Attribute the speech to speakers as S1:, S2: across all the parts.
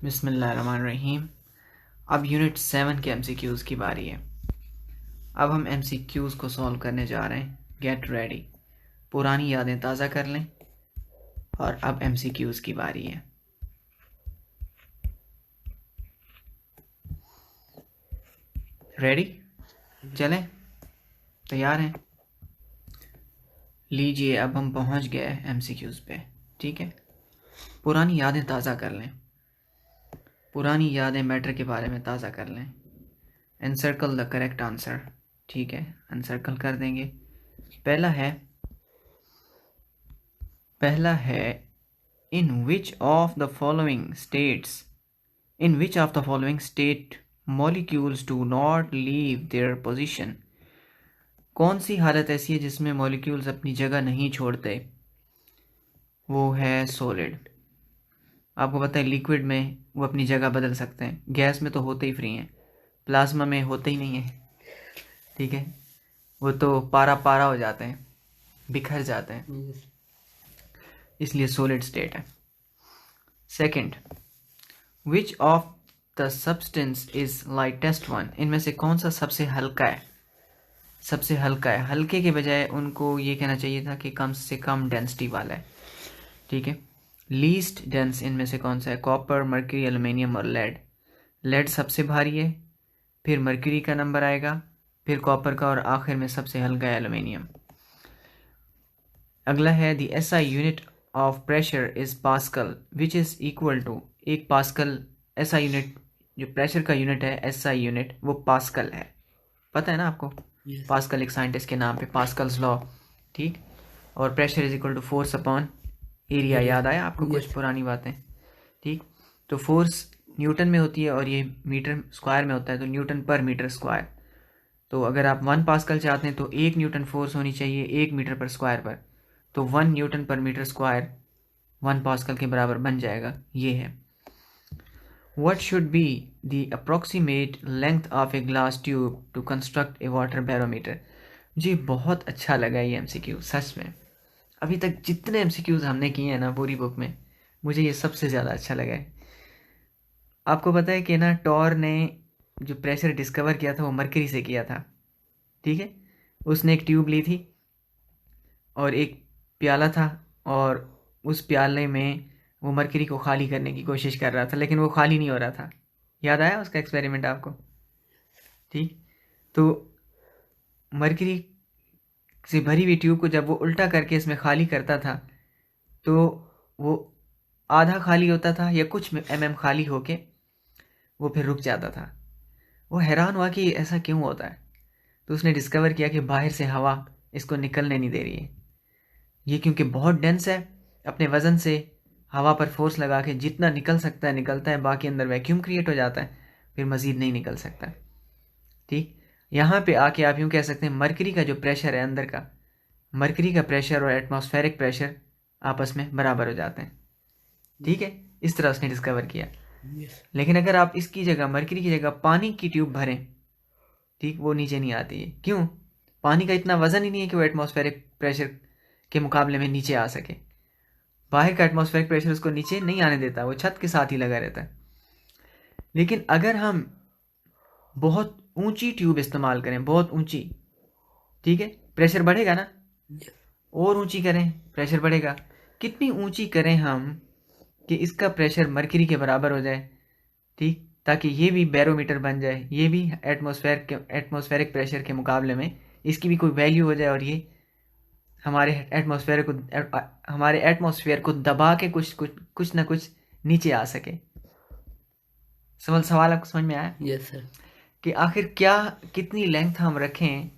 S1: बिस्मिल्लाहिर्रहमानिर्रहीम। अब यूनिट 7 के एमसीक्यूज़ की बारी है। अब हम एमसीक्यूज़ को सॉल्व करने जा रहे हैं। गेट रेडी, पुरानी यादें ताज़ा कर लें और अब एमसीक्यूज़ की बारी है। रेडी, चलें, तैयार हैं? लीजिए, अब हम पहुंच गए एमसीक्यूज़ पे। ठीक है, पुरानी यादें ताज़ा कर लें, पुरानी यादें मैटर के बारे में ताज़ा कर लें। Encircle the correct answer. ठीक है, एनसर्कल कर देंगे। पहला है in which of the following state molecules do not leave their position? कौन सी हालत ऐसी है जिसमें मॉलिक्यूल्स अपनी जगह नहीं छोड़ते? वो है सॉलिड। आपको पता है लिक्विड में वो अपनी जगह बदल सकते हैं, गैस में तो होते ही फ्री हैं, प्लाज्मा में होते ही नहीं है। ठीक है, वो तो पारा पारा हो जाते हैं, बिखर जाते हैं, इसलिए सॉलिड स्टेट है। Second, which of the substance is lightest one? इनमें से कौन सा सबसे हल्का है? सबसे हल्का है, हल्के के बजाय उनको ये कहना चाहिए था कि कम से कम डेंसिटी वाला है। ठीक है, लीस्ट डेंस इनमें से कौन सा है? कॉपर, मर्क्यूरी, एल्युमिनियम और लेड। लेड सबसे भारी है, फिर मर्क्यूरी का नंबर आएगा, फिर कॉपर का और आखिर में सबसे हल्का है एल्युमिनियम। अगला है the SI unit of pressure is pascal which is equal to. एक पास्कल एसआई यूनिट, जो प्रेशर का यूनिट है एसआई यूनिट, वो पास्कल है। पता है ना आपको? yes. पास्कल एक साइंटिस्ट के नाम पे, पास्कल्स लॉ। ठीक, और pressure is equal to force upon area. याद आया आपको? yes. कुछ पुरानी बातें। ठीक, तो फोर्स न्यूटन में होती है और ये मीटर स्क्वायर में होता है, तो न्यूटन पर मीटर स्क्वायर। तो अगर आप 1 पास्कल चाहते हैं तो 1 न्यूटन फोर्स होनी चाहिए 1 मीटर पर स्क्वायर पर, तो 1 न्यूटन पर मीटर स्क्वायर 1 पास्कल के बराबर बन जाएगा। ये है What should be the approximate length of a glass tube to construct a water barometer? जी बहुत अच्छा लगा ये एमसीक्यू, सच में अभी तक जितने एमसीक्यूज हमने किए हैं ना पूरी बुक में, मुझे ये सबसे ज़्यादा अच्छा लगा है। आपको पता है कि ना टॉर ने जो प्रेशर डिस्कवर किया था वो मरकरी से किया था। ठीक है, उसने एक ट्यूब ली थी और एक प्याला था, और उस प्याले में वो मरकरी को खाली करने की कोशिश कर रहा था, लेकिन वो खाली नहीं हो रहा था। याद आया उसका एक्सपेरिमेंट आपको? ठीक, तो मरकरी से भरी हुई ट्यूब को जब वो उल्टा करके इसमें खाली करता था तो वो आधा खाली होता था या कुछ खाली होके वो फिर रुक जाता था। वो हैरान हुआ कि ऐसा क्यों होता है, तो उसने डिस्कवर किया कि बाहर से हवा इसको निकलने नहीं दे रही है। ये क्योंकि बहुत डेंस है, अपने वज़न से हवा पर फोर्स लगा के जितना निकल सकता है निकलता है, बाकी अंदर वैक्यूम क्रिएट हो जाता है, फिर मज़ीद नहीं निकल सकता। ठीक, यहाँ पे आके आप यूँ कह सकते हैं मरकरी का जो प्रेशर है अंदर का, मरकरी का प्रेशर और एटमॉस्फेरिक प्रेशर आपस में बराबर हो जाते हैं। ठीक है, इस तरह उसने डिस्कवर किया। लेकिन अगर आप इसकी जगह, मरकरी की जगह पानी की ट्यूब भरें, ठीक, वो नीचे नहीं आती है। क्यों? पानी का इतना वजन ही नहीं है कि वो एटमॉस्फेरिक प्रेशर के मुकाबले में नीचे आ सके। बाहर का एटमॉस्फेरिक प्रेशर उसको नीचे नहीं आने देता, वो छत के साथ ही लगा रहता है। लेकिन अगर हम बहुत ऊंची ट्यूब इस्तेमाल करें, बहुत ऊंची, ठीक है, प्रेशर बढ़ेगा ना, और ऊंची करें प्रेशर बढ़ेगा। कितनी ऊंची करें हम कि इसका प्रेशर मरकरी के बराबर हो जाए, ठीक, ताकि ये भी बैरोमीटर बन जाए, ये भी एटमॉस्फेरिक प्रेशर के मुकाबले में इसकी भी कोई वैल्यू हो जाए, और ये हमारे एटमॉस्फेयर को दबा के कुछ ना कुछ नीचे आ सके। सवाल आपको समझ में आया?
S2: Yes sir.
S1: कि आखिर कितनी लेंथ हम रखें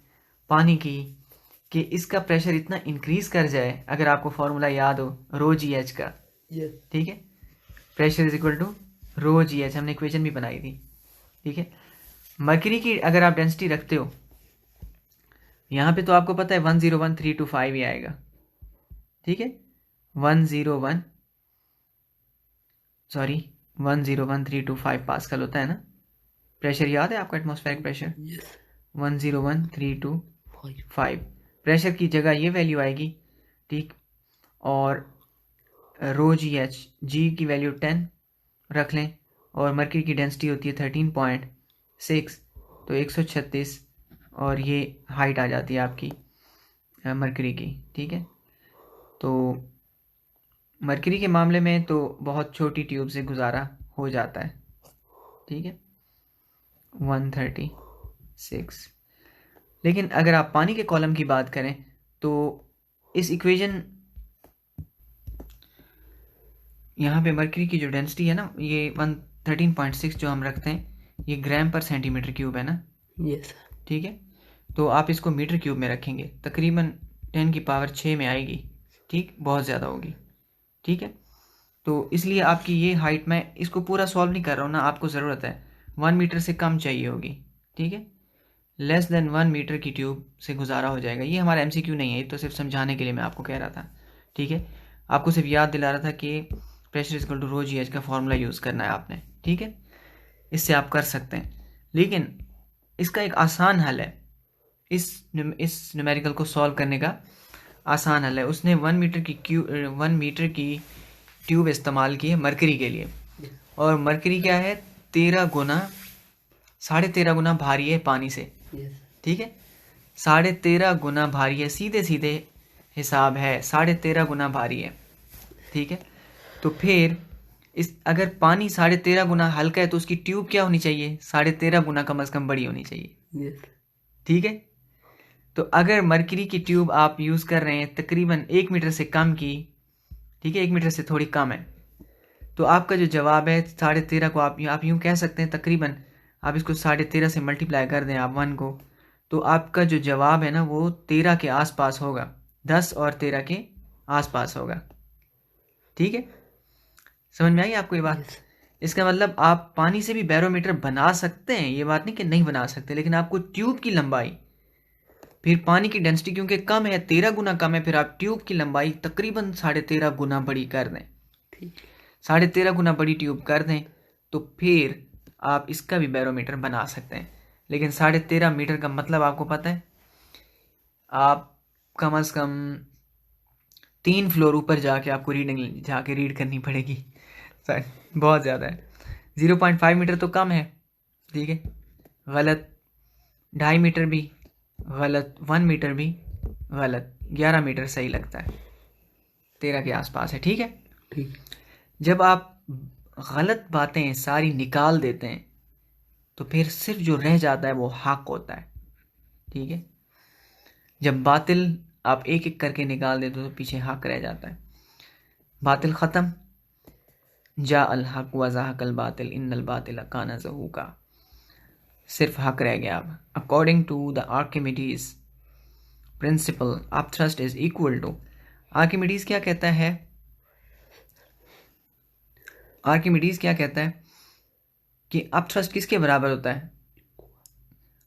S1: पानी की कि इसका प्रेशर इतना इंक्रीज कर जाए। अगर आपको फॉर्मूला याद हो रो जी एच का, ठीक है, pressure is equal to rho g h, हमने इक्वेशन भी बनाई थी। ठीक है, मरकरी की अगर आप डेंसिटी रखते हो यहाँ पे, तो आपको पता है 101,325 ही आएगा। ठीक है, 101,325 पास्कल होता है ना प्रेशर, याद है आपको एटमॉस्फेरिक प्रेशर? 101,325 प्रेशर की जगह ये वैल्यू आएगी। ठीक, और रो जी एच, जी की वैल्यू 10 रख लें और मरकरी की डेंसिटी होती है 13.6, तो 136, और ये हाइट आ जाती है आपकी मरकरी की। ठीक है, तो मरकरी के मामले में तो बहुत छोटी ट्यूब से गुजारा हो जाता है। ठीक है, 136। लेकिन अगर आप पानी के कॉलम की बात करें तो इस इक्वेशन, यहाँ पे मरकरी की जो डेंसिटी है ना, ये 113.6 जो हम रखते हैं, ये ग्राम पर सेंटीमीटर क्यूब है ना।
S2: Yes sir.
S1: ठीक है, तो आप इसको मीटर क्यूब में रखेंगे, तकरीबन 10 की पावर 6 में आएगी। ठीक, बहुत ज़्यादा होगी। ठीक है, तो इसलिए आपकी ये हाइट, मैं इसको पूरा सॉल्व नहीं कर रहा हूँ ना, आपको ज़रूरत है 1 मीटर से कम चाहिए होगी। ठीक है, लेस देन 1 मीटर की ट्यूब से गुजारा हो जाएगा। ये हमारा MCQ नहीं है, ये तो सिर्फ समझाने के लिए मैं आपको कह रहा था। ठीक है, आपको सिर्फ याद दिला रहा था कि प्रेशर इक्वल टू ρgh का फॉर्मूला यूज़ करना है आपने। ठीक है, इससे आप कर सकते हैं, लेकिन इसका एक आसान हल है। इस न्यूमेरिकल को सॉल्व करने का आसान हल है। उसने 1 मीटर की ट्यूब इस्तेमाल की है मरकरी के लिए, और मरकरी क्या है, 13.5 गुना भारी है पानी से। ठीक है, 13.5 गुना भारी है, सीधे सीधे हिसाब है, 13.5 गुना भारी है। ठीक है, तो फिर अगर पानी 13.5 गुना हल्का है तो उसकी ट्यूब क्या होनी चाहिए, 13.5 गुना कम से कम बड़ी होनी चाहिए। ठीक है, तो अगर मरकरी की ट्यूब आप यूज़ कर रहे हैं तकरीबन 1 मीटर से कम की, ठीक है, 1 मीटर से थोड़ी कम है, तो आपका जो जवाब है 13.5 को आप यूँ कह सकते हैं, तकरीबन आप इसको 13.5 से मल्टीप्लाई कर दें आप 1 को, तो आपका जो जवाब है ना वो 13 के आसपास होगा, 10 और 13 के आसपास होगा। ठीक है, समझ में आई आपको ये बात? इसका मतलब आप पानी से भी बैरोमीटर बना सकते हैं, ये बात नहीं कि नहीं बना सकते, लेकिन आपको ट्यूब की लंबाई, फिर पानी की डेंसिटी क्योंकि कम है, 13 गुना कम है, फिर आप ट्यूब की लंबाई तकरीबन 13.5 गुना बड़ी कर दें। 13.5 गुना बड़ी ट्यूब कर दें तो फिर आप इसका भी बैरोमीटर बना सकते हैं। लेकिन 13.5 मीटर का मतलब आपको पता है, आप कम से कम 3 फ्लोर ऊपर जाके आपको रीड करनी पड़ेगी। सर बहुत ज़्यादा है, 0.5 मीटर तो कम है। ठीक है, गलत, 2.5 मीटर भी गलत, 1 मीटर भी गलत, 11 मीटर सही लगता है, 13 के आसपास है। ठीक है,
S2: ठीक।
S1: जब आप गलत बातें सारी निकाल देते हैं तो फिर सिर्फ जो रह जाता है वो हक होता है। ठीक है, जब बातिल आप एक एक करके निकाल देते हो तो पीछे हक रह जाता है। बातिल ख़त्म, जा अल हक व ज़हक़ल बातिल इन्नल बातिल काना ज़हूक़ा, सिर्फ हक रह गया अब। According to the Archimedes principle, upthrust is equal to, Archimedes क्या कहता है, आर्किमिडीज क्या कहता है कि अपथ्रस्ट किसके बराबर होता है,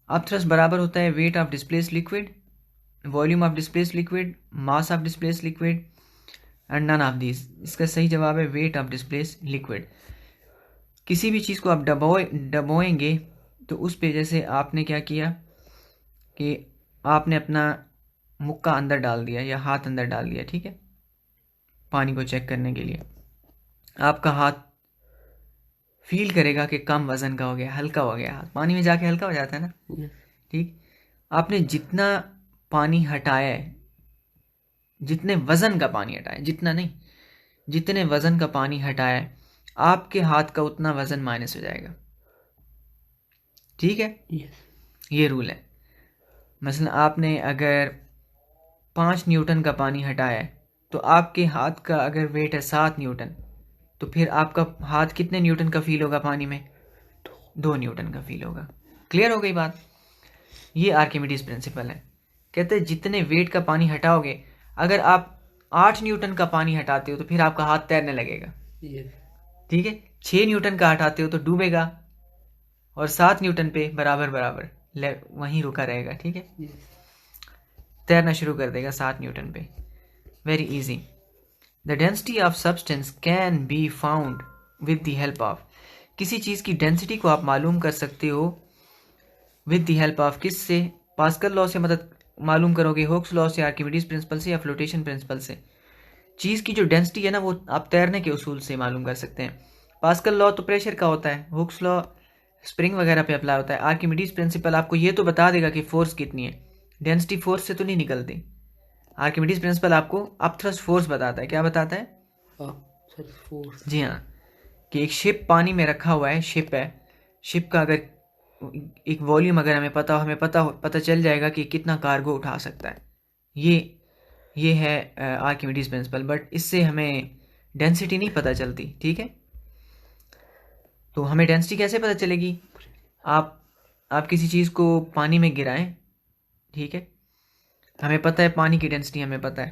S1: अपथ्रस्ट बराबर होता है weight of displaced liquid, volume of displaced liquid, mass of displaced liquid and none of these. इसका सही जवाब है वेट ऑफ डिस्प्लेस्ड लिक्विड। किसी भी चीज़ को आप डबोएंगे तो उस पे, जैसे आपने क्या किया कि आपने अपना मुक्का अंदर डाल दिया या हाथ अंदर डाल दिया, ठीक है, पानी को चेक करने के लिए, आपका हाथ फील करेगा कि कम वज़न का हो गया, हल्का हो गया, हाथ पानी में जाके हल्का हो जाता है ना। ठीक, आपने जितना पानी हटाया है, जितने वज़न का पानी हटाया, जितना नहीं, जितने वज़न का पानी हटाया है, आपके हाथ का उतना वज़न माइनस हो जाएगा। ठीक है, ये रूल है। मसलन आपने अगर 5 न्यूटन का पानी हटाया है तो आपके हाथ का अगर वेट है 7 न्यूटन, तो फिर आपका हाथ कितने न्यूटन का फील होगा पानी में, 2 न्यूटन का फील होगा। क्लियर हो गई बात? ये आर्किमिडीज प्रिंसिपल है, कहते हैं जितने वेट का पानी हटाओगे, अगर आप 8 न्यूटन का पानी हटाते हो तो फिर आपका हाथ तैरने लगेगा। ठीक है, 6 न्यूटन का हटाते हो तो डूबेगा, और 7 न्यूटन पे बराबर बराबर वहीं रुका रहेगा। ठीक है, तैरना शुरू कर देगा 7 न्यूटन पे। Very easy. The density of substance can be found with the help of, किसी चीज़ की डेंसिटी को आप मालूम कर सकते हो विद द हेल्प ऑफ, किससे, पास्कल लॉ से मदद मालूम करोगे, होक्स लॉ से, आर्किमिडीज प्रिंसिपल से, या फ्लोटेशन प्रिंसिपल से। चीज़ की जो डेंसिटी है ना वो आप तैरने के उसूल से मालूम कर सकते हैं। पास्कल लॉ तो प्रेशर का होता है, हुक्स लॉ स्प्रिंग वगैरह पे अप्लाई होता है। आर्किमिडीज प्रिंसिपल आपको ये तो बता देगा कि फोर्स कितनी है, डेंसिटी फोर्स से तो नहीं निकलती। आर्किमिडीज प्रिंसिपल आपको अपथ्रस्ट फोर्स बताता है। क्या बताता है?
S2: फोर्स।
S1: जी हाँ, कि एक शिप पानी में रखा हुआ है, शिप है, शिप का अगर एक वॉल्यूम अगर हमें पता हो, हमें पता चल जाएगा कि कितना कार्गो उठा सकता है। ये है आर्किमिडीज प्रिंसिपल, बट इससे हमें डेंसिटी नहीं पता चलती। ठीक है, तो हमें डेंसिटी कैसे पता चलेगी? आप किसी चीज़ को पानी में गिराएं, ठीक है, हमें पता है पानी की डेंसिटी, हमें पता है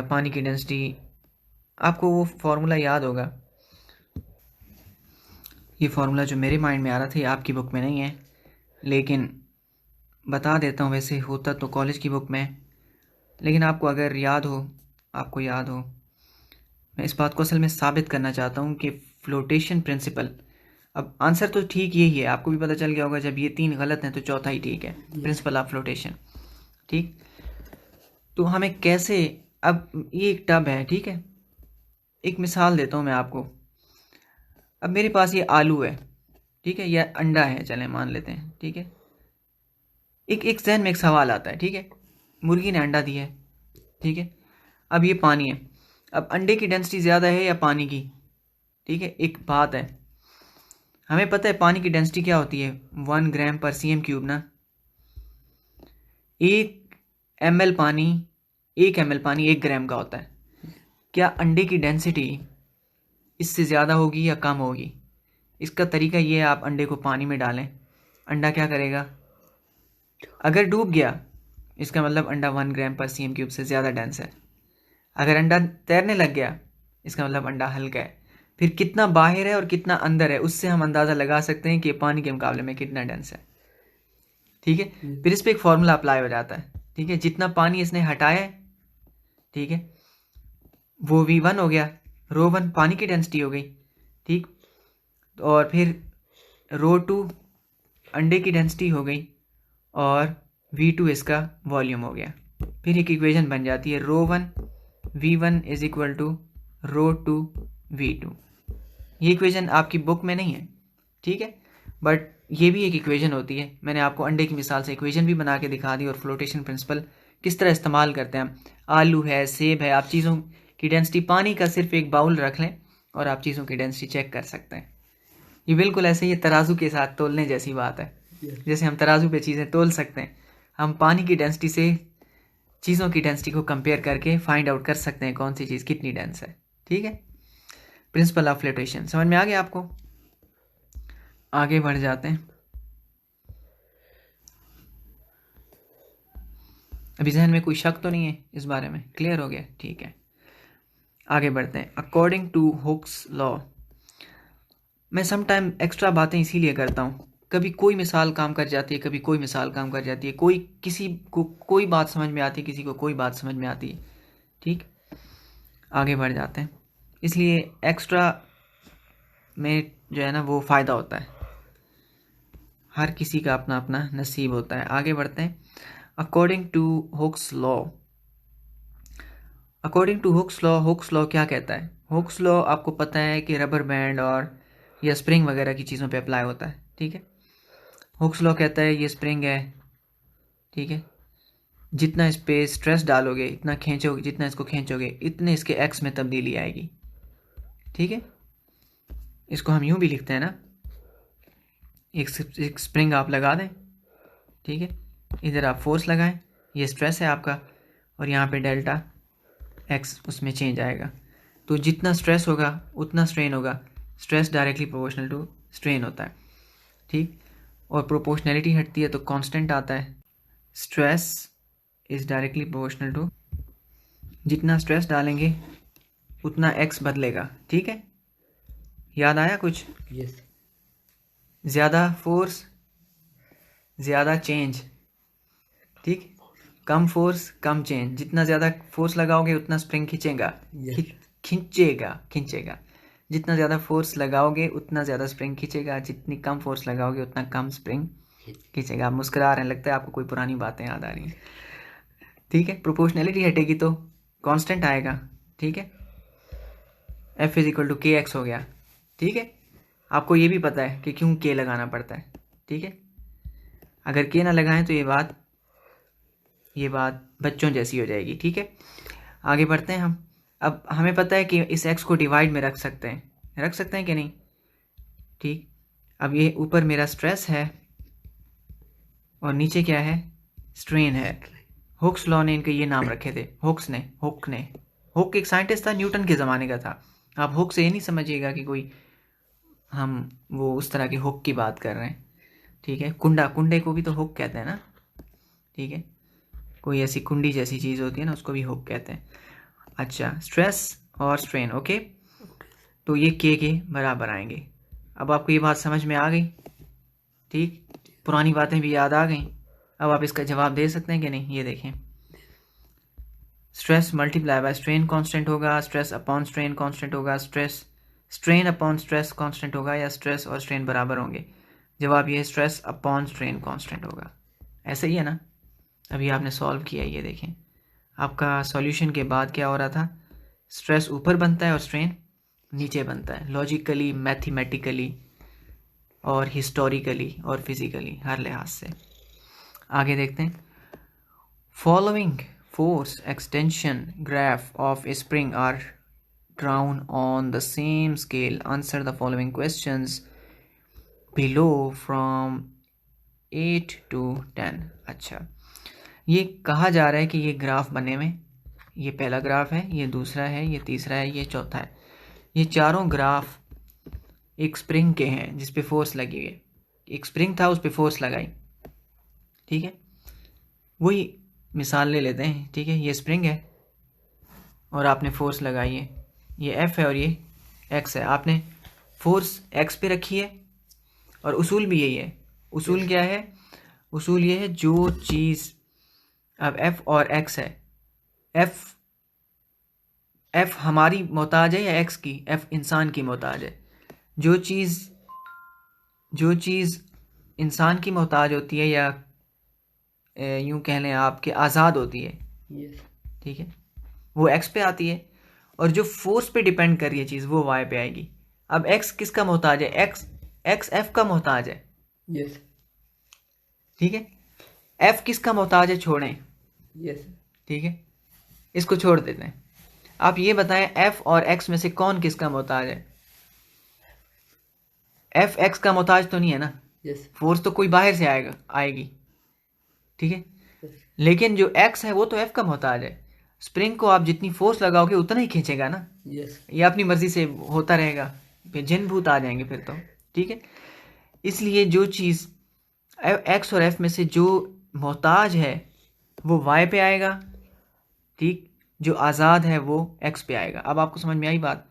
S1: पानी की डेंसिटी, आपको वो फार्मूला याद होगा। ये फार्मूला जो मेरे माइंड में आ रहा था, ये आपकी बुक में नहीं है, लेकिन बता देता हूँ। वैसे होता तो कॉलेज की बुक में, लेकिन आपको अगर याद हो, आपको याद हो, मैं इस बात को असल में साबित करना चाहता हूँ कि फ्लोटेशन प्रिंसिपल, अब आंसर तो ठीक यही है, आपको भी पता चल गया होगा। जब ये 3 गलत हैं तो चौथा ही ठीक है, प्रिंसिपल ऑफ फ्लोटेशन। ठीक, तो हमें कैसे, अब ये एक टब है, ठीक है, एक मिसाल देता हूँ मैं आपको। अब मेरे पास ये आलू है, ठीक है, या अंडा है, चलें मान लेते हैं, ठीक है। एक जहन में एक सवाल आता है, ठीक है, मुर्गी ने अंडा दिया है, ठीक है, अब ये पानी है, अब अंडे की डेंसिटी ज़्यादा है या पानी की? ठीक है, एक बात है, हमें पता है पानी की डेंसिटी क्या होती है, 1 ग्राम पर cm³ ना। 1 ml पानी, 1 ml पानी 1 ग्राम का होता है। क्या अंडे की डेंसिटी इससे ज़्यादा होगी या कम होगी? इसका तरीका ये है, आप अंडे को पानी में डालें, अंडा क्या करेगा? अगर डूब गया, इसका मतलब अंडा 1 ग्राम पर cm³ से ज़्यादा डेंस है। अगर अंडा तैरने लग गया, इसका मतलब अंडा हल्का है। फिर कितना बाहर है और कितना अंदर है, उससे हम अंदाज़ा लगा सकते हैं कि पानी के मुकाबले में कितना डेंस है। ठीक है, फिर इस पर एक फॉर्मूला अप्लाई हो जाता है। ठीक है, जितना पानी इसने हटाया है, ठीक है, वो V1 हो गया, ρ1 पानी की डेंसिटी हो गई, ठीक, और फिर ρ2 अंडे की डेंसिटी हो गई, और V2 इसका वॉल्यूम हो गया। फिर एक इक्वेशन बन जाती है, ρ1 V1 is equal to ρ2 V2। ये इक्वेशन आपकी बुक में नहीं है, ठीक है, बट ये भी एक इक्वेशन होती है। मैंने आपको अंडे की मिसाल से इक्वेशन भी बना के दिखा दी, और फ्लोटेशन प्रिंसिपल किस तरह इस्तेमाल करते हैं हम। आलू है, सेब है, आप चीज़ों की डेंसिटी, पानी का सिर्फ एक बाउल रख लें और आप चीज़ों की डेंसिटी चेक कर सकते हैं। ये बिल्कुल ऐसे ही तराजू के साथ तोलने जैसी बात है। जैसे हम तराजू पे चीज़ें तोल सकते हैं, हम पानी की डेंसिटी से चीज़ों की डेंसिटी को कंपेयर करके फाइंड आउट कर सकते हैं कौन सी चीज़ कितनी डेंस है। ठीक है, प्रिंसिपल ऑफ फ्लोटेशन समझ में आ गया आपको? आगे बढ़ जाते हैं। अभी जहन में कोई शक तो नहीं है इस बारे में? क्लियर हो गया? ठीक है, आगे बढ़ते हैं। अकॉर्डिंग टू हुक्स लॉ, मैं समटाइम एक्स्ट्रा बातें इसीलिए करता हूँ, कभी कोई मिसाल काम कर जाती है, कभी कोई मिसाल काम कर जाती है, कोई किसी को कोई बात समझ में आती है, किसी को कोई बात समझ में आती है। ठीक, आगे बढ़ जाते हैं। इसलिए एक्स्ट्रा में जो है ना वो फ़ायदा होता है, हर किसी का अपना अपना नसीब होता है। आगे बढ़ते हैं। According to Hooke's law, according to Hooke's law, Hooke's law क्या कहता है? हुक्स लॉ आपको पता है कि रबर बैंड और या स्प्रिंग वगैरह की चीज़ों पे अप्लाई होता है। ठीक है, हुक्स लॉ कहता है ये स्प्रिंग है, ठीक है, जितना इस पे स्ट्रेस डालोगे, इतना खींचोगे, जितना इसको खींचोगे, इतने इसके एक्स में तब्दीली आएगी। ठीक है, इसको हम यूँ भी लिखते हैं ना, एक स्प्रिंग आप लगा दें, ठीक है, इधर आप फोर्स लगाएं, ये स्ट्रेस है आपका, और यहाँ पे डेल्टा एक्स उसमें चेंज आएगा। तो जितना स्ट्रेस होगा उतना स्ट्रेन होगा, stress directly proportional to strain होता है। ठीक, और प्रोपोर्शनैलिटी हटती है तो कांस्टेंट आता है। Stress is directly proportional to, जितना स्ट्रेस डालेंगे उतना एक्स बदलेगा। ठीक है, याद आया कुछ?
S2: यस।
S1: ज़्यादा फोर्स ज़्यादा चेंज, ठीक, कम फोर्स कम चेंज, जितना ज़्यादा फोर्स लगाओगे उतना स्प्रिंग खींचेगा, खींचेगा, जितना ज़्यादा फोर्स लगाओगे उतना ज़्यादा स्प्रिंग खींचेगा, जितनी कम फोर्स लगाओगे उतना कम स्प्रिंग खींचेगा। आप मुस्कुरा रहे हैं, लगता है आपको कोई पुरानी बातें याद आ रही हैं। ठीक है, प्रोपोर्शनैलिटी हटेगी तो कांस्टेंट आएगा। ठीक है, F इज इक्वल टू के एक्स हो गया। ठीक है, आपको ये भी पता है कि क्यों के लगाना पड़ता है। ठीक है, अगर के ना लगाएं तो ये बात बच्चों जैसी हो जाएगी। ठीक है, आगे बढ़ते हैं हम। अब हमें पता है कि इस x को डिवाइड में रख सकते हैं कि नहीं। ठीक, अब ये ऊपर मेरा स्ट्रेस है और नीचे क्या है, स्ट्रेन है। हुक्स लॉ ने इनके ये नाम रखे थे, हुक एक साइंटिस्ट था, न्यूटन के ज़माने का था। आप हुक से ये नहीं समझिएगा कि कोई हम वो उस तरह के हुक की बात कर रहे हैं। ठीक है, कुंडे को भी तो हुक कहते हैं ना। ठीक है, कोई ऐसी कुंडी जैसी चीज़ होती है ना, उसको भी हुक कहते हैं। अच्छा, स्ट्रेस और स्ट्रेन, ओके, तो ये के बराबर आएंगे। अब आपको ये बात समझ में आ गई। ठीक, पुरानी बातें भी याद आ गई। अब आप इसका जवाब दे सकते हैं कि नहीं। ये देखें, stress multiply by strain constant होगा, स्ट्रेस अपॉन स्ट्रेन कांस्टेंट होगा, स्ट्रेन अपॉन स्ट्रेस कांस्टेंट होगा, या स्ट्रेस और स्ट्रेन बराबर होंगे। जवाब ये स्ट्रेस अपॉन स्ट्रेन कांस्टेंट होगा। ऐसे ही है ना, अभी आपने सॉल्व किया। ये देखें, आपका सॉल्यूशन के बाद क्या हो रहा था, स्ट्रेस ऊपर बनता है और स्ट्रेन नीचे बनता है, लॉजिकली, मैथमेटिकली और हिस्टोरिकली और फिजिकली, हर लिहाज से। आगे देखते हैं, following force extension graph of a spring are drawn on the same scale. Answer the following questions below from 8 to 10. अच्छा, ये कहा जा रहा है कि ये ग्राफ बने हुए, ये पहला ग्राफ है, ये दूसरा है, ये तीसरा है, ये चौथा है। ये चारों ग्राफ एक स्प्रिंग के हैं जिस पे फोर्स लगी हुई है। एक स्प्रिंग था, उस पे फोर्स लगाई। ठीक है, वही मिसाल ले लेते हैं। ठीक है, ये स्प्रिंग है और आपने फोर्स लगाई है, ये F है और ये X है। आपने फोर्स X पे रखी है और उसूल भी यही है। उसूल क्या है, उसूल ये है, जो चीज़, अब F और X है, F हमारी मोहताज है या X की, F इंसान की मोहताज है। जो चीज़ इंसान की मोहताज होती है, या यूं कह लें आपके आज़ाद होती है, ठीक है, वो X पे आती है। और जो फोर्स पे डिपेंड कर रही है चीज़, वो Y पे आएगी। अब X किसका मोहताज है, X F का मोहताज है। ठीक है, F किसका मोहताज है, छोड़ें। ठीक है, इसको छोड़ देते हैं। आप ये बताएं, F और X में से कौन किसका मोहताज है। F X का मोहताज तो नहीं है ना। फोर्स तो कोई बाहर से आएगी। ठीक है, लेकिन जो X है वो तो F का मोहताज है। स्प्रिंग को आप जितनी फोर्स लगाओगे उतना ही खींचेगा ना। ये अपनी मर्जी से होता रहेगा, फिर जिन भूत आ जाएंगे फिर तो। ठीक है, इसलिए जो चीज़ X और F में से जो मोहताज है वो Y पे आएगा। ठीक, जो आज़ाद है वो X पे आएगा। अब आपको समझ में आई बात।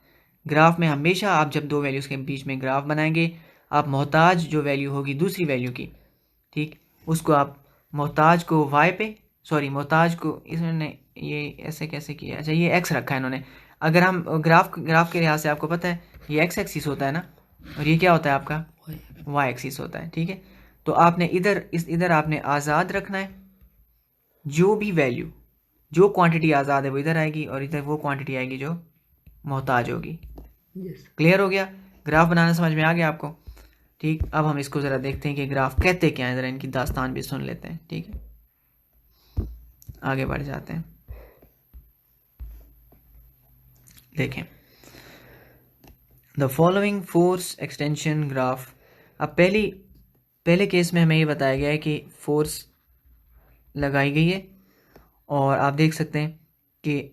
S1: ग्राफ में हमेशा आप जब दो वैल्यूज़ के बीच में ग्राफ बनाएंगे, आप मोहताज जो वैल्यू होगी दूसरी वैल्यू की, ठीक, उसको आप मोहताज को Y पे, सॉरी मोहताज को, इसने ये ऐसे कैसे किया, अच्छा ये X रखा है इन्होंने। अगर हम ग्राफ के लिहाज से, आपको पता है ये X एक्सिस होता है ना, और ये क्या होता है आपका, Y एक्सिस होता है। ठीक है, तो आपने इधर आपने आज़ाद रखना है। जो भी वैल्यू, जो क्वांटिटी आज़ाद है वो इधर आएगी, और इधर वो क्वांटिटी आएगी जो मोहताज होगी। क्लियर हो गया, ग्राफ बनाना समझ में आ गया आपको। ठीक, अब हम इसको ज़रा देखते हैं कि ग्राफ कहते क्या हैं, ज़रा इनकी दास्तान भी सुन लेते हैं। ठीक है, आगे बढ़ जाते हैं। देखें, the following force extension graph. अब पहले केस में हमें ये बताया गया है कि फोर्स लगाई गई है, और आप देख सकते हैं कि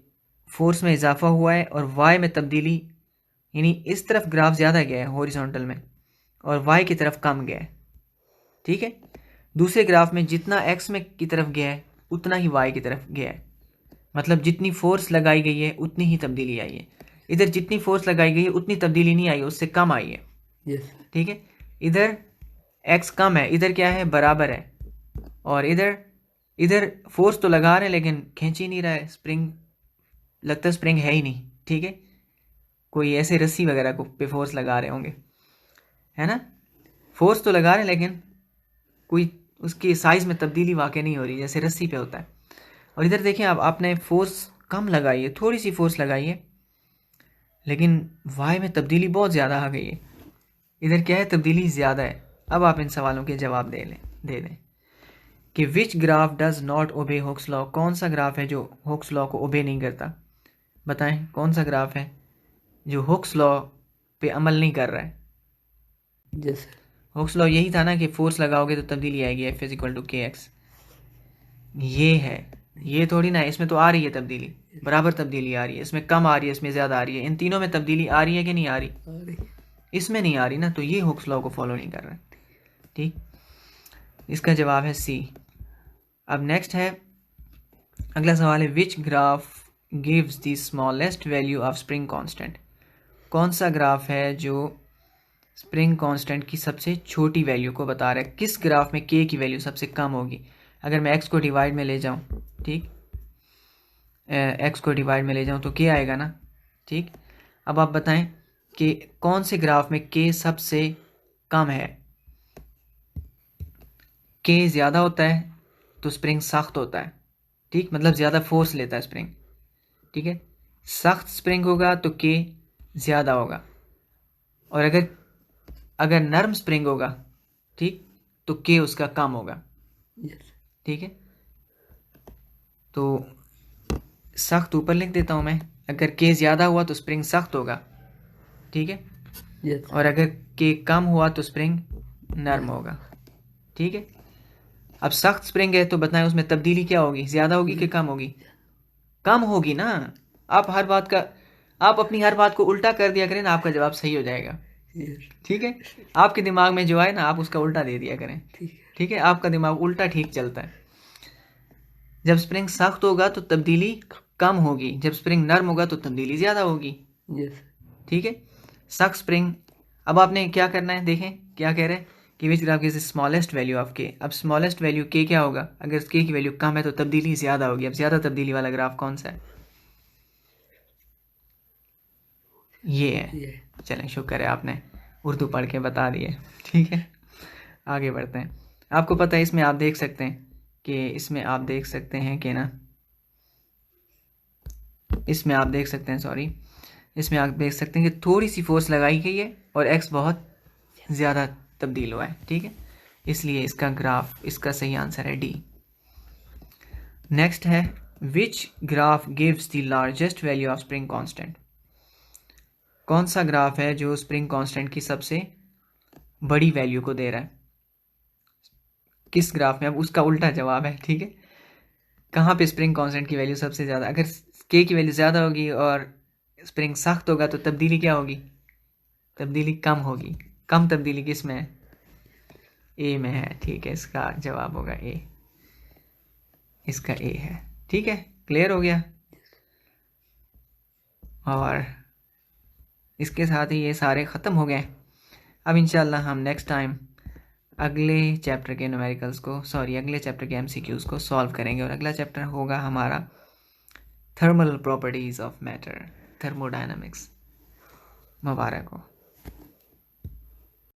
S1: फोर्स में इजाफा हुआ है और वाई में तब्दीली, यानी इस तरफ ग्राफ ज़्यादा गया है हॉरिजॉन्टल में, और वाई की तरफ कम गया है। ठीक है, दूसरे ग्राफ में जितना एक्स में की तरफ गया है उतना ही वाई की तरफ गया है। मतलब जितनी फोर्स लगाई गई है उतनी ही तब्दीली आई है। इधर जितनी फोर्स लगाई गई है उतनी तब्दीली नहीं आई, उससे कम आई है। ठीक है, इधर एक्स कम है, इधर क्या है, बराबर है। और इधर फोर्स तो लगा रहे हैं लेकिन खींच ही नहीं रहा है स्प्रिंग, लगता है स्प्रिंग है ही नहीं। ठीक है, कोई ऐसे रस्सी वगैरह को पे फोर्स लगा रहे होंगे, है ना। फोर्स तो लगा रहे हैं लेकिन कोई उसकी साइज़ में तब्दीली वाकई नहीं हो रही, जैसे रस्सी पे होता है। और इधर देखें, अब आपने फोर्स कम लगाई है, थोड़ी सी फोर्स लगाई है, लेकिन y में तब्दीली बहुत ज़्यादा आ गई है। इधर क्या है, तब्दीली ज़्यादा है। अब आप इन सवालों के जवाब दे दें कि which graph does not obey Hooke's law, कौन सा ग्राफ है जो हुक्स लॉ को ओबे नहीं करता। बताएं कौन सा ग्राफ है जो हुक्स लॉ पे अमल नहीं कर रहा है।
S2: यस
S1: हुक्स लॉ यही था ना कि फोर्स लगाओगे तो तब्दीली आएगी, एफ इज इक्वल टू के एक्स। ये है, ये थोड़ी ना है। इसमें तो आ रही है तब्दीली, बराबर तब्दीली आ रही है। इसमें कम आ रही है, इसमें ज़्यादा आ रही है। इन तीनों में तब्दीली आ रही है कि नहीं आ रही?
S2: अरे
S1: इसमें नहीं आ रही ना, तो ये हुक्स लॉ को फॉलो नहीं कर रहा है। ठीक, इसका जवाब है सी। अब नेक्स्ट है, अगला सवाल है which graph gives the smallest value of spring constant. कौन सा ग्राफ है जो स्प्रिंग कांस्टेंट की सबसे छोटी वैल्यू को बता रहा है। किस ग्राफ में के की वैल्यू सबसे कम होगी। अगर मैं एक्स को डिवाइड में ले जाऊं, ठीक, एक्स को डिवाइड में ले जाऊं तो के आएगा ना। ठीक, अब आप बताएं कि कौन से ग्राफ में के सबसे कम है। के ज़्यादा होता है तो स्प्रिंग सख्त होता है। ठीक, मतलब ज़्यादा फोर्स लेता है स्प्रिंग। ठीक है, सख्त स्प्रिंग होगा तो के ज़्यादा होगा, और अगर नर्म स्प्रिंग होगा, ठीक, तो के उसका कम होगा।
S2: यस
S1: ठीक है, तो सख्त ऊपर लिख देता हूँ मैं। अगर के ज़्यादा हुआ तो स्प्रिंग सख्त होगा। ठीक है,
S2: यस
S1: और अगर के कम हुआ तो स्प्रिंग नर्म होगा। ठीक है, अब सख्त स्प्रिंग है तो बताएं उसमें तब्दीली क्या होगी, ज़्यादा होगी कि कम होगी? कम होगी ना। आप अपनी हर बात को उल्टा कर दिया करें ना, आपका जवाब सही हो जाएगा।
S2: यस
S1: ठीक है, आपके दिमाग में जो आए ना आप उसका उल्टा दे दिया करें।
S2: ठीक है
S1: ठीक है, आपका दिमाग उल्टा ठीक चलता है। जब स्प्रिंग सख्त होगा तो तब्दीली कम होगी, जब स्प्रिंग नर्म होगा तो तब्दीली ज़्यादा होगी।
S2: यस
S1: ठीक है, सख्त स्प्रिंग। अब आपने क्या करना है, देखें क्या कह रहे हैं कि which graph gives the smallest value of के। अब स्मॉलेस्ट वैल्यू के क्या होगा, अगर के की वैल्यू कम है तो तब्दीली ज़्यादा होगी। अब ज़्यादा तब्दीली वाला ग्राफ कौन सा है? ये है।
S2: ये
S1: चलें, शुक्र है आपने उर्दू पढ़ के बता दिए। ठीक है, आगे बढ़ते हैं। आपको पता है इसमें आप देख सकते हैं कि इसमें आप देख सकते हैं कि ना, इसमें आप देख सकते हैं, सॉरी, इसमें आप देख सकते हैं कि थोड़ी सी फोर्स लगाई गई है और एक्स बहुत ज़्यादा तब्दील हुआ है। ठीक है, इसलिए इसका ग्राफ, इसका सही आंसर है डी। नेक्स्ट है which graph gives the largest value of spring constant. कौन सा ग्राफ है जो स्प्रिंग कांस्टेंट की सबसे बड़ी वैल्यू को दे रहा है। किस ग्राफ में, अब उसका उल्टा जवाब है। ठीक है, कहाँ पे स्प्रिंग कांस्टेंट की वैल्यू सबसे ज़्यादा, अगर के की वैल्यू ज़्यादा होगी और स्प्रिंग सख्त होगा तो तब्दीली क्या होगी, तब्दीली कम होगी। कम तब्दीली किस में है, ए में है। ठीक है, इसका जवाब होगा ए, इसका ए है। ठीक है, क्लियर हो गया। और इसके साथ ही ये सारे ख़त्म हो गए। अब इंशाल्लाह हम नेक्स्ट टाइम अगले चैप्टर के न्यूमेरिकल्स को, सॉरी, अगले चैप्टर के एमसीक्यूज़ को सॉल्व करेंगे। और अगला चैप्टर होगा हमारा thermal properties of matter, thermodynamics. मुबारक हो।